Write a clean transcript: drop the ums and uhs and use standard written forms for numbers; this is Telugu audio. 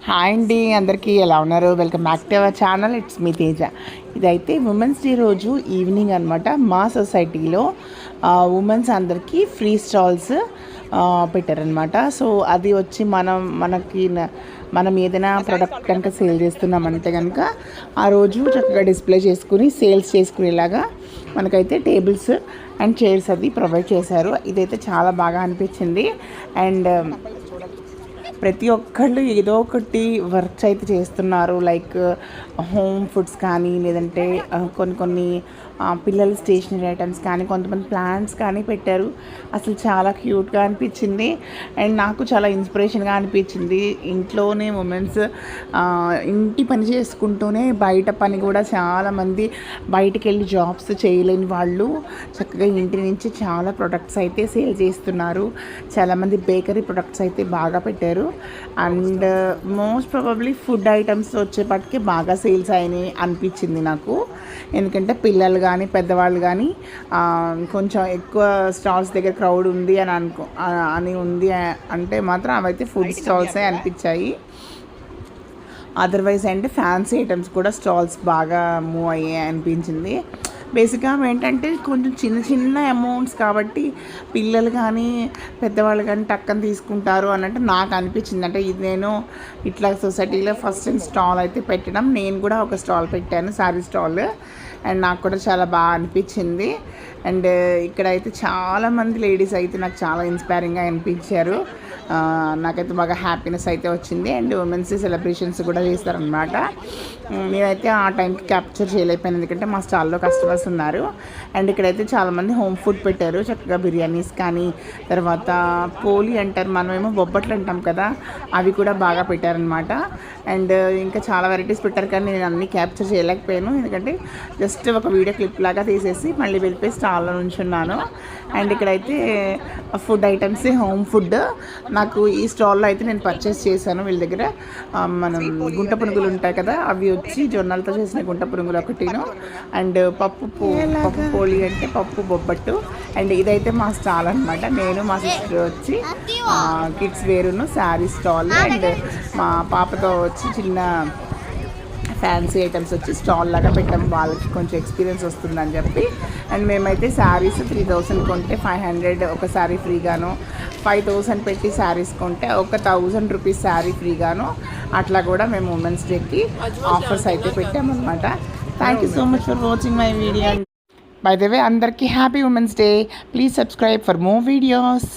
హాయ్ అండి, అందరికీ ఎలా ఉన్నారు? Welcome back to our channel. It's me Teja. ఇదైతే ఉమెన్స్ డే రోజు ఈవినింగ్ అనమాట. మా సొసైటీలో ఉమెన్స్ అందరికీ ఫ్రీ స్టాల్స్ పెట్టారనమాట. సో అది వచ్చి మనం ఏదైనా ప్రోడక్ట్ కనుక సేల్ చేస్తున్నామంటే కనుక ఆ రోజు చక్కగా డిస్ప్లే చేసుకుని సేల్స్ చేసుకునేలాగా మనకైతే టేబుల్స్ అండ్ చైర్స్ అది ప్రొవైడ్ చేశారు. ఇదైతే చాలా బాగా అనిపించింది. అండ్ ప్రతి ఒక్కళ్ళు ఏదో ఒకటి వర్క్స్ అయితే చేస్తున్నారు. లైక్ హోమ్ ఫుడ్స్ కానీ, లేదంటే కొన్ని పిల్లల స్టేషనరీ ఐటమ్స్ కానీ, కొంతమంది ప్లాంట్స్ కానీ పెట్టారు. అసలు చాలా క్యూట్గా అనిపించింది. అండ్ నాకు చాలా ఇన్స్పిరేషన్గా అనిపించింది. ఇంట్లోనే ఉమెన్స్ ఇంటి పని చేసుకుంటూనే బయట పని కూడా చాలామంది బయటికి వెళ్ళి జాబ్స్ చేయలేని వాళ్ళు చక్కగా ఇంటి నుంచి చాలా ప్రొడక్ట్స్ అయితే సేల్ చేస్తున్నారు. చాలామంది బేకరీ ప్రొడక్ట్స్ అయితే బాగా పెట్టారు. And most probably food items వచ్చేపటికి బాగా సేల్స్ అయినాయి అనిపించింది నాకు. ఎందుకంటే పిల్లలు కానీ పెద్దవాళ్ళు కానీ కొంచెం ఎక్కువ స్టాల్స్ దగ్గర క్రౌడ్ ఉంది అని ఉంది అంటే మాత్రం అవైతే ఫుడ్ స్టాల్సే అనిపించాయి. అదర్వైజ్ అంటే ఫ్యాన్సీ ఐటమ్స్ కూడా స్టాల్స్ బాగా మూవ్ అయ్యాయి అనిపించింది. బేసిక్గా ఏంటంటే కొంచెం చిన్న అమౌంట్స్ కాబట్టి పిల్లలు కానీ పెద్దవాళ్ళు కానీ టక్కని తీసుకుంటారు అన్నట్టు నాకు అనిపించింది. అంటే ఇది నేను ఇట్లా సొసైటీలో ఫస్ట్ టైం స్టాల్ అయితే పెట్టడం. నేను కూడా ఒక స్టాల్ పెట్టాను, శారీ స్టాల్. అండ్ నాకు కూడా చాలా బాగా అనిపించింది. అండ్ ఇక్కడైతే చాలామంది లేడీస్ అయితే నాకు చాలా ఇన్స్పైరింగ్గా అనిపించారు. నాకైతే బాగా హ్యాపీనెస్ అయితే వచ్చింది. అండ్ ఉమెన్స్ సెలబ్రేషన్స్ కూడా చేస్తారనమాట. నేనైతే ఆ టైంకి క్యాప్చర్ చేయలేకపోయాను, ఎందుకంటే మా స్టాల్లో కస్టమర్స్ ఉన్నారు. అండ్ ఇక్కడైతే చాలామంది హోమ్ ఫుడ్ పెట్టారు. చక్కగా బిర్యానీస్ కానీ, తర్వాత పోలి అంటారు, మనమేమో బొబ్బట్లు అంటాం కదా, అవి కూడా బాగా పెట్టారనమాట. అండ్ ఇంకా చాలా వెరైటీస్ పెట్టారు, కానీ నేను అన్నీ క్యాప్చర్ చేయలేకపోయాను, ఎందుకంటే జస్ట్ ఒక వీడియో క్లిప్ లాగా తీసేసి మళ్ళీ వెళ్ళిపోయి స్టాల్లో నుంచున్నాను. అండ్ ఇక్కడైతే ఫుడ్ ఐటమ్స్, హోమ్ ఫుడ్ నాకు ఈ స్టాల్లో అయితే నేను పర్చేస్ చేశాను. వీళ్ళ దగ్గర మనం గుంట పునుగులు ఉంటాయి కదా, అవి వచ్చి జొన్నలతో చేసిన గుంట పునుగులు ఒకటిను, అండ్ పప్పు పోలి అంటే పప్పు బొబ్బట్టు. అండ్ ఇదైతే మా స్టాల్ అనమాట. నేను మా సిస్టర్ వచ్చి కిడ్స్ వేరును శారీ స్టాల్, అండ్ మా పాపతో వచ్చి చిన్న ఫ్యాన్సీ ఐటమ్స్ వచ్చి స్టాల్ లాగా పెట్టాము. వాళ్ళకి కొంచెం ఎక్స్పీరియన్స్ వస్తుందని చెప్పి. అండ్ మేమైతే శారీస్ 3000 కొంటే 500 ఒక శారీ ఫ్రీగాను, 5000 పెట్టి శారీస్ కొంటే 1000 రూపీస్ శారీ ఫ్రీగాను, అట్లా కూడా మేము ఉమెన్స్ డేకి ఆఫర్స్ అయితే పెట్టామన్నమాట. Thank you so much for watching my video. By the way, అందరికీ happy women's day. Please subscribe for more videos.